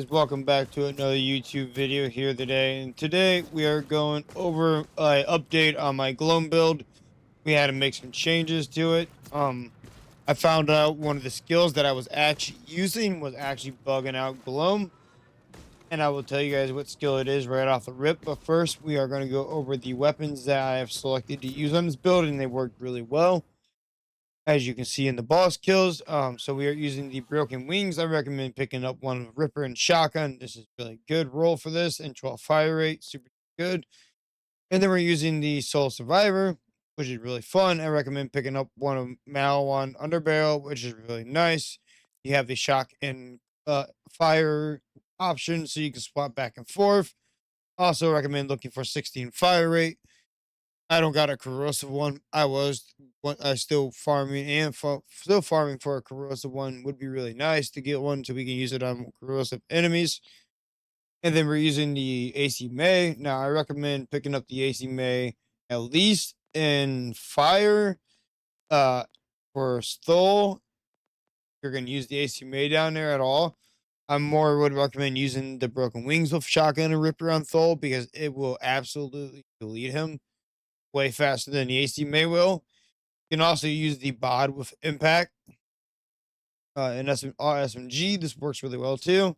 guys, welcome back to another YouTube video here today. And today we are going over an update on my Gloam build. We had to make some changes to it. I found out one of the skills that I was actually using was actually bugging out Gloam, and I will tell you guys what skill it is right off the rip. But first, we are going to go over the weapons that I have selected to use on this build, and they worked really well, as you can see in the boss kills. So we are using the broken wings. I recommend picking up one with Ripper and Shotgun. This is really good roll for this, and 12 fire rate, super good. And then we're using the Soul Survivor, which is really fun. I recommend picking up one of Malawan Underbarrel, which is really nice. You have the shock and fire option, so you can swap back and forth. Also recommend looking for 16 fire rate. I don't got a corrosive one. I still farming and still farming for a corrosive one. Would be really nice to get one so we can use it on corrosive enemies. And then we're using the AC May. Now I recommend picking up the AC May at least in fire. Uh, for Stole, you're gonna use the AC May down there at all. I more would recommend using the broken wings with shotgun and ripper on Thole because it will absolutely delete him way faster than the AC May will. You can also use the bod with impact and SMG. This works really well too.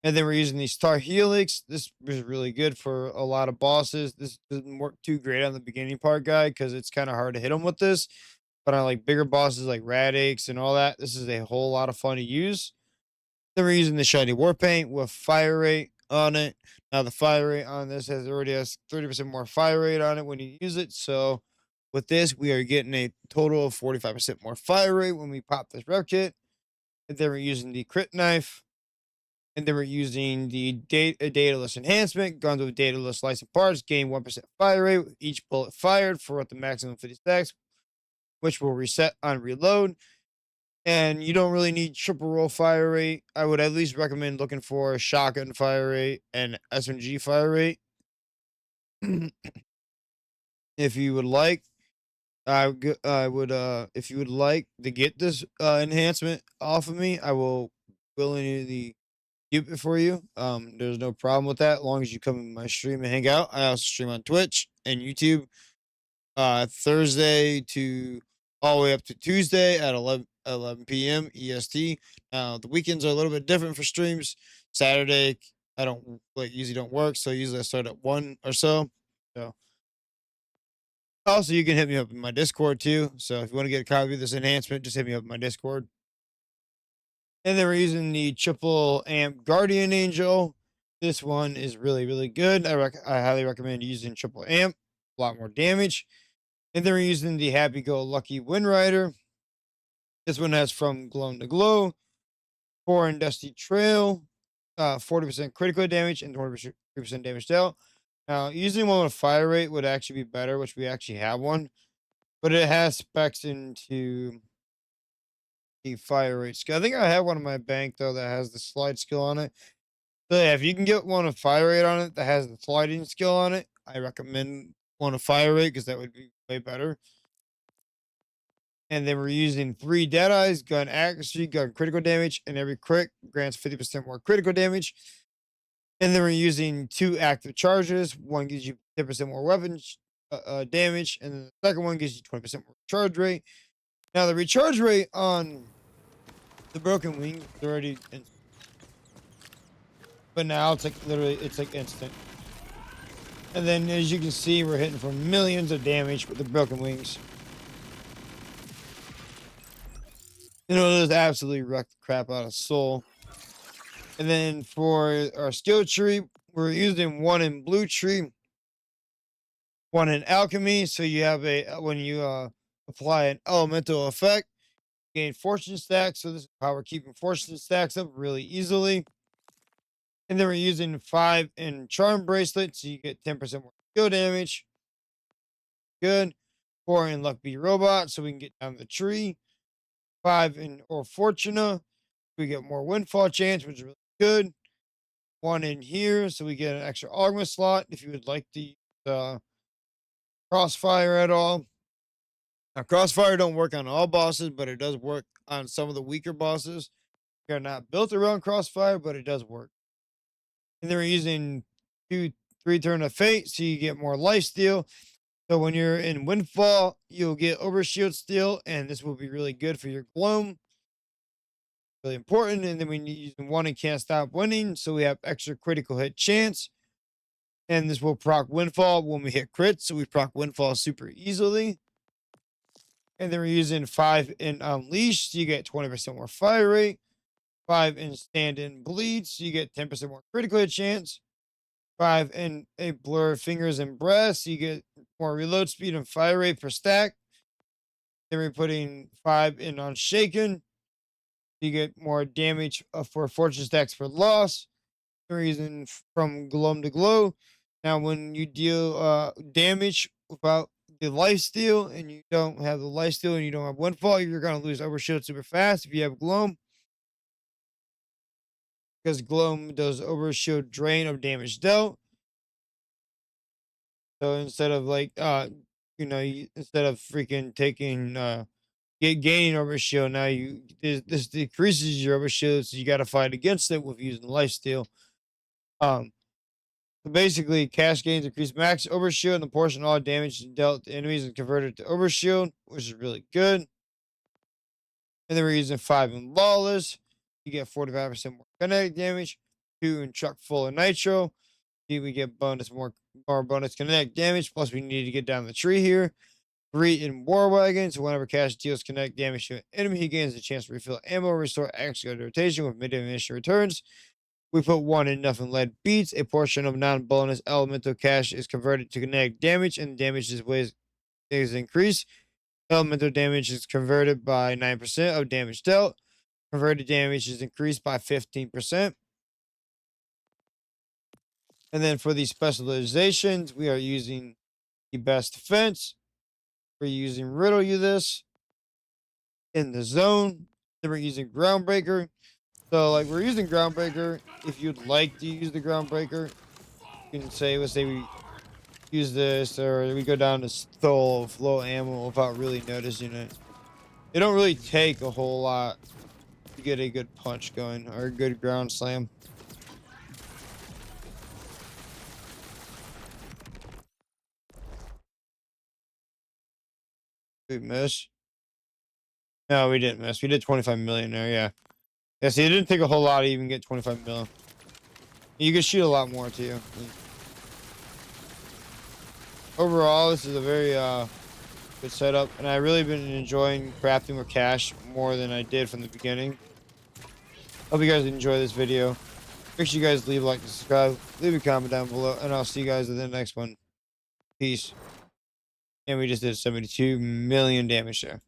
And then we're using the Star Helix. This is really good for a lot of bosses. This doesn't work too great on the beginning part guy because it's kind of hard to hit them with this. But on like bigger bosses like Radix and all that, this is a whole lot of fun to use. Then we're using the Shiny War Paint with fire rate on it. Now the fire rate on this already has 30% more fire rate on it when you use it. So with this, we are getting a total of 45% more fire rate when we pop this rev kit. And then we're using the crit knife. And then we're using the dataless enhancement. Guns with dataless license parts gain 1% fire rate with each bullet fired for up to maximum 50 stacks, which will reset on reload. And you don't really need triple roll fire rate. I would at least recommend looking for shotgun fire rate and SMG fire rate. If you would like, I would if you would like to get this enhancement off of me, I will willingly keep it for you. There's no problem with that, as long as you come in my stream and hang out. I also stream on Twitch and YouTube Thursday to all the way up to Tuesday at 11 p.m. EST. Now the weekends are a little bit different for streams. Saturday I don't usually don't work, so usually I start at 1 or so. So also you can hit me up in my Discord too. So if you want to get a copy of this enhancement, just hit me up in my Discord. And then we're using the triple amp Guardian Angel. This one is really, really good. I highly recommend using triple amp, a lot more damage. And then we're using the Happy Go Lucky Wind Rider. This one has From Gloam to Glow, 4 in Dusty Trail, 40% critical damage, and 20% damage dealt. Now, using one with fire rate would actually be better, which we actually have one, but it has specs into the fire rate skill. I think I have one in my bank, though, that has the slide skill on it. So, yeah, if you can get one with fire rate on it that has the sliding skill on it, I recommend one with fire rate because that would be way better. And then we're using 3 Deadeyes, gun accuracy, gun critical damage, and every crit grants 50% more critical damage. And then we're using 2 active charges. One gives you 10% more weapons damage, and then the second one gives you 20% more charge rate. Now the recharge rate on the broken wing is already but now it's like literally it's like instant. And then as you can see, we're hitting for millions of damage with the broken wings. You know, it absolutely wrecked the crap out of Soul. And then for our skill tree, we're using 1 in blue tree, 1 in alchemy. So you have when you apply an elemental effect, gain fortune stacks. So this is how we're keeping fortune stacks up really easily. And then we're using 5 in charm bracelet, so you get 10% more skill damage. Good. 4 in luck be robot, so we can get down the tree. 5 in or fortuna, we get more windfall chance, which is really good. 1 in here, so we get an extra augment slot if you would like to use crossfire at all. Now, crossfire don't work on all bosses, but it does work on some of the weaker bosses. They're not built around crossfire, but it does work. And they're using 2, 3 turn of fate, so you get more life steal. So when you're in windfall, you'll get overshield steal, and this will be really good for your gloam. Really important. And then we need using one and can't stop winning, so we have extra critical hit chance. And this will proc windfall when we hit crits, so we proc windfall super easily. And then we're using 5 in unleash, so you get 20% more fire rate. 5 in stand in bleed, so you get 10% more critical hit chance. 5 in a blur fingers and breath, so you get more reload speed and fire rate per stack. Then we're putting 5 in unshaken, so you get more damage for fortune stacks per loss. Then we're using from gloam to glow. Now, when you deal damage without the life steal, and you don't have the life steal, and you don't have windfall, you're gonna lose overshield super fast if you have gloam, because gloam does overshield drain of damage dealt. So instead of like instead of freaking taking gaining overshield, now this decreases your overshield, so you gotta fight against it with using lifesteal. Um so basically cash gains increase max overshield, and the portion of all damage dealt to enemies is converted to overshield, which is really good. And then we're using 5 in lawless. You get 45% more kinetic damage, 2 in truck full of nitro. We get more bonus kinetic damage. Plus, we need to get down the tree here. 3 in war wagon. So whenever cash deals kinetic damage to an enemy, he gains a chance to refill ammo, restore action rotation with mid ammunition returns. We put 1 in nothing lead beats. A portion of non-bonus elemental cash is converted to kinetic damage, and damage is increased. Elemental damage is converted by 9% of damage dealt. Converted damage is increased by 15%. And then for these specializations, we are using the best defense. We're using riddle you this in the zone. Then we're using groundbreaker. So like we're using groundbreaker. If you'd like to use the groundbreaker, you can say, let's say we use this, or we go down to stole flow ammo without really noticing it. It don't really take a whole lot to get a good punch going or a good ground slam. Did we miss? No, we didn't miss. We did 25 million there, yeah. Yeah, see, it didn't take a whole lot to even get 25 million. You can shoot a lot more too. Overall, this is a very good setup, and I really been enjoying crafting with cash more than I did from the beginning. Hope you guys enjoy this video. Make sure you guys leave a like and subscribe. Leave a comment down below, and I'll see you guys in the next one. Peace. And we just did 72 million damage there.